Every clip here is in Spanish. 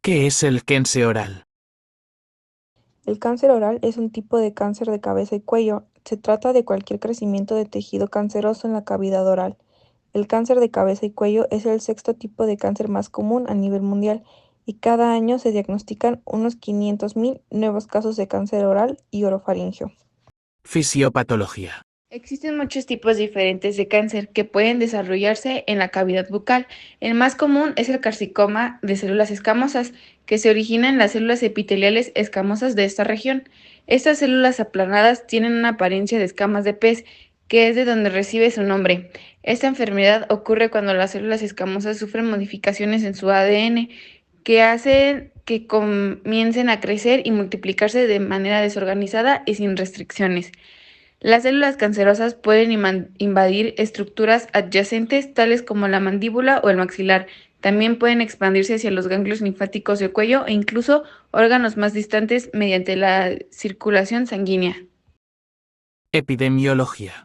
¿Qué es el cáncer oral? El cáncer oral es un tipo de cáncer de cabeza y cuello. Se trata de cualquier crecimiento de tejido canceroso en la cavidad oral. El cáncer de cabeza y cuello es el sexto tipo de cáncer más común a nivel mundial y cada año se diagnostican unos 500.000 nuevos casos de cáncer oral y orofaringeo. Fisiopatología. Existen muchos tipos diferentes de cáncer que pueden desarrollarse en la cavidad bucal. El más común es el carcinoma de células escamosas, que se origina en las células epiteliales escamosas de esta región. Estas células aplanadas tienen una apariencia de escamas de pez, que es de donde recibe su nombre. Esta enfermedad ocurre cuando las células escamosas sufren modificaciones en su ADN que hacen que comiencen a crecer y multiplicarse de manera desorganizada y sin restricciones. Las células cancerosas pueden invadir estructuras adyacentes tales como la mandíbula o el maxilar. También pueden expandirse hacia los ganglios linfáticos del cuello e incluso órganos más distantes mediante la circulación sanguínea. Epidemiología.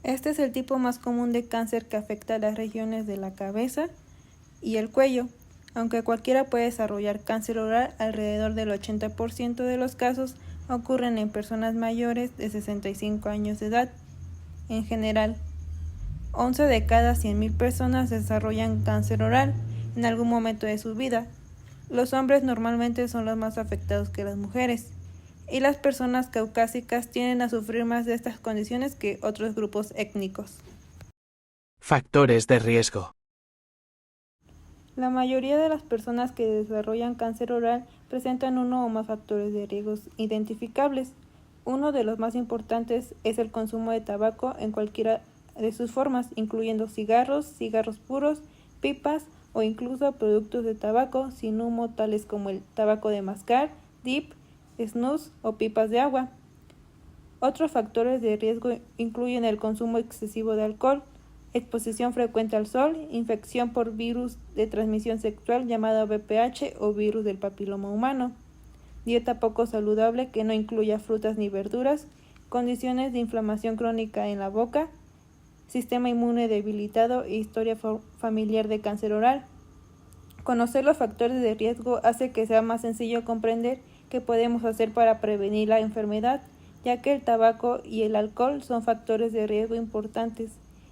Este es el tipo más común de cáncer que afecta a las regiones de la cabeza y el cuello. Aunque cualquiera puede desarrollar cáncer oral, alrededor del 80% de los casos ocurren en personas mayores de 65 años de edad. En general, 11 de cada 100.000 personas desarrollan cáncer oral en algún momento de su vida. Los hombres normalmente son los más afectados que las mujeres, y las personas caucásicas tienden a sufrir más de estas condiciones que otros grupos étnicos. Factores de riesgo. La mayoría de las personas que desarrollan cáncer oral presentan uno o más factores de riesgo identificables. Uno de los más importantes es el consumo de tabaco en cualquiera de sus formas, incluyendo cigarros, cigarros puros, pipas o incluso productos de tabaco sin humo tales como el tabaco de mascar, dip, snus o pipas de agua. Otros factores de riesgo incluyen el consumo excesivo de alcohol, exposición frecuente al sol, infección por virus de transmisión sexual llamado VPH o virus del papiloma humano, dieta poco saludable que no incluya frutas ni verduras, condiciones de inflamación crónica en la boca, sistema inmune debilitado e historia familiar de cáncer oral. Conocer los factores de riesgo hace que sea más sencillo comprender qué podemos hacer para prevenir la enfermedad, ya que el tabaco y el alcohol son factores de riesgo importantes.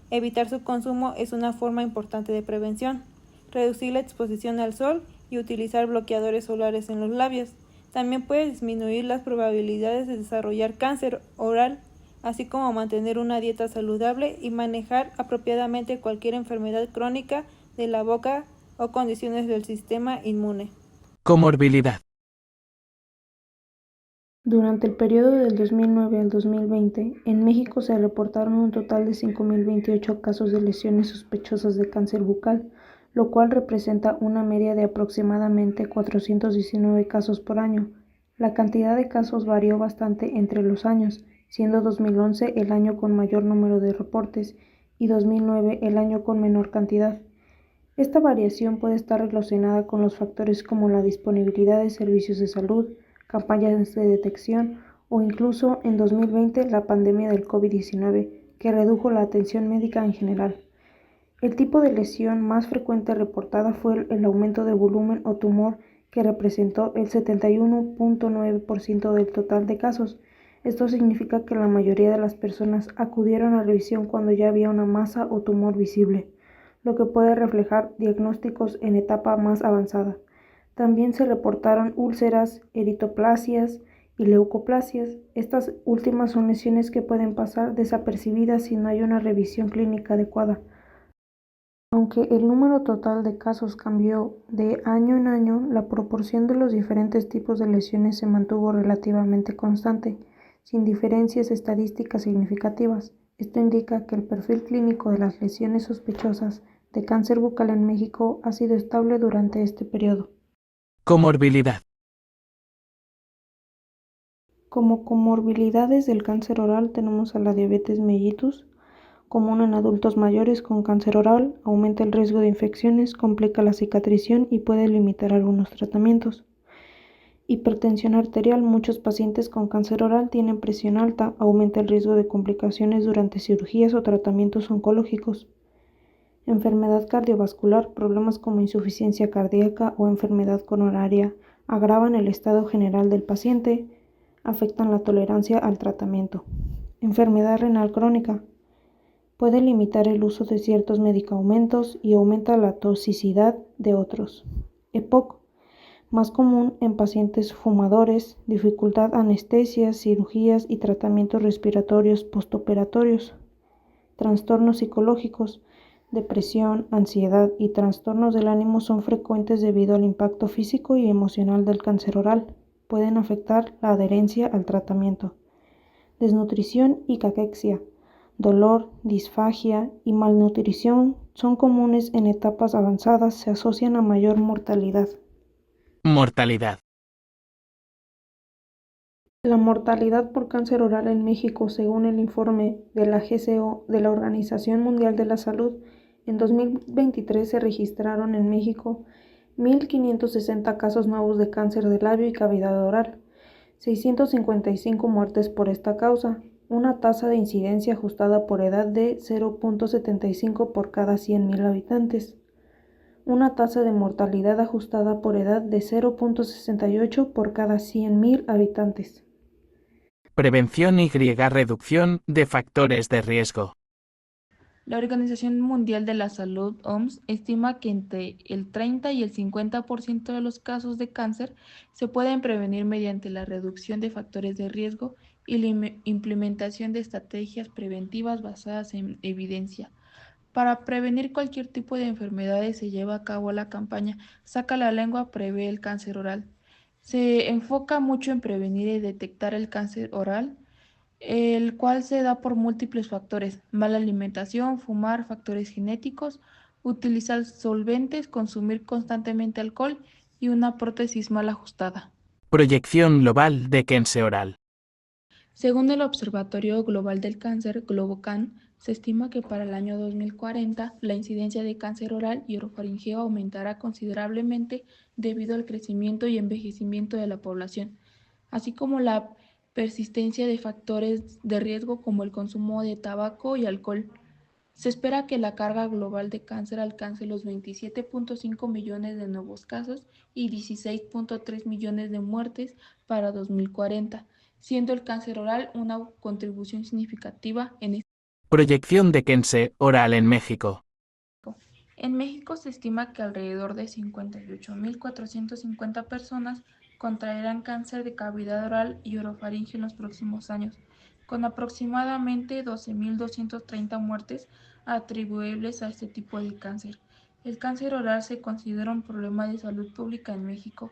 Evitar su consumo es una forma importante de prevención. Reducir la exposición al sol y utilizar bloqueadores solares en los labios. También puede disminuir las probabilidades de desarrollar cáncer oral, así como mantener una dieta saludable y manejar apropiadamente cualquier enfermedad crónica de la boca o condiciones del sistema inmune. Comorbilidad. Durante el periodo del 2009 al 2020, en México se reportaron un total de 5.028 casos de lesiones sospechosas de cáncer bucal, lo cual representa una media de aproximadamente 419 casos por año. La cantidad de casos varió bastante entre los años, siendo 2011 el año con mayor número de reportes y 2009 el año con menor cantidad. Esta variación puede estar relacionada con los factores como la disponibilidad de servicios de salud, campañas de detección o incluso en 2020 la pandemia del COVID-19, que redujo la atención médica en general. El tipo de lesión más frecuente reportada fue el aumento de volumen o tumor, que representó el 71.9% del total de casos. Esto significa que la mayoría de las personas acudieron a revisión cuando ya había una masa o tumor visible, lo que puede reflejar diagnósticos en etapa más avanzada. También se reportaron úlceras, eritoplasias y leucoplasias. Estas últimas son lesiones que pueden pasar desapercibidas si no hay una revisión clínica adecuada. Aunque el número total de casos cambió de año en año, la proporción de los diferentes tipos de lesiones se mantuvo relativamente constante, sin diferencias estadísticas significativas. Esto indica que el perfil clínico de las lesiones sospechosas de cáncer bucal en México ha sido estable durante este periodo. Comorbilidad. Como comorbilidades del cáncer oral tenemos a la diabetes mellitus, común en adultos mayores con cáncer oral, aumenta el riesgo de infecciones, complica la cicatrización y puede limitar algunos tratamientos. Hipertensión arterial, muchos pacientes con cáncer oral tienen presión alta, aumenta el riesgo de complicaciones durante cirugías o tratamientos oncológicos. Enfermedad cardiovascular, problemas como insuficiencia cardíaca o enfermedad coronaria agravan el estado general del paciente, afectan la tolerancia al tratamiento. Enfermedad renal crónica. Puede limitar el uso de ciertos medicamentos y aumenta la toxicidad de otros. EPOC. Más común en pacientes fumadores, dificultad anestesias, cirugías y tratamientos respiratorios postoperatorios. Trastornos psicológicos, depresión, ansiedad y trastornos del ánimo son frecuentes debido al impacto físico y emocional del cáncer oral. Pueden afectar la adherencia al tratamiento. Desnutrición y caquexia, dolor, disfagia y malnutrición son comunes en etapas avanzadas, se asocian a mayor mortalidad. Mortalidad. La mortalidad por cáncer oral en México, según el informe de la GCO de la Organización Mundial de la Salud, en 2023 se registraron en México 1.560 casos nuevos de cáncer de labio y cavidad oral, 655 muertes por esta causa, una tasa de incidencia ajustada por edad de 0.75 por cada 100.000 habitantes, una tasa de mortalidad ajustada por edad de 0.68 por cada 100.000 habitantes. Prevención y reducción de factores de riesgo. La Organización Mundial de la Salud, OMS, estima que entre el 30 y el 50% de los casos de cáncer se pueden prevenir mediante la reducción de factores de riesgo y la implementación de estrategias preventivas basadas en evidencia. Para prevenir cualquier tipo de enfermedades se lleva a cabo la campaña Saca la lengua, prevé el cáncer oral. Se enfoca mucho en prevenir y detectar el cáncer oral, el cual se da por múltiples factores: mala alimentación, fumar, factores genéticos, utilizar solventes, consumir constantemente alcohol y una prótesis mal ajustada. Proyección global de cáncer oral. Según el Observatorio Global del Cáncer, Globocan, se estima que para el año 2040 la incidencia de cáncer oral y orofaringeo aumentará considerablemente debido al crecimiento y envejecimiento de la población, así como la persistencia de factores de riesgo como el consumo de tabaco y alcohol. Se espera que la carga global de cáncer alcance los 27.5 millones de nuevos casos y 16.3 millones de muertes para 2040, siendo el cáncer oral una contribución significativa en este. Proyección de cáncer oral en México. En México se estima que alrededor de 58.450 personas contraerán cáncer de cavidad oral y orofaringeo en los próximos años, con aproximadamente 12.230 muertes atribuibles a este tipo de cáncer. El cáncer oral se considera un problema de salud pública en México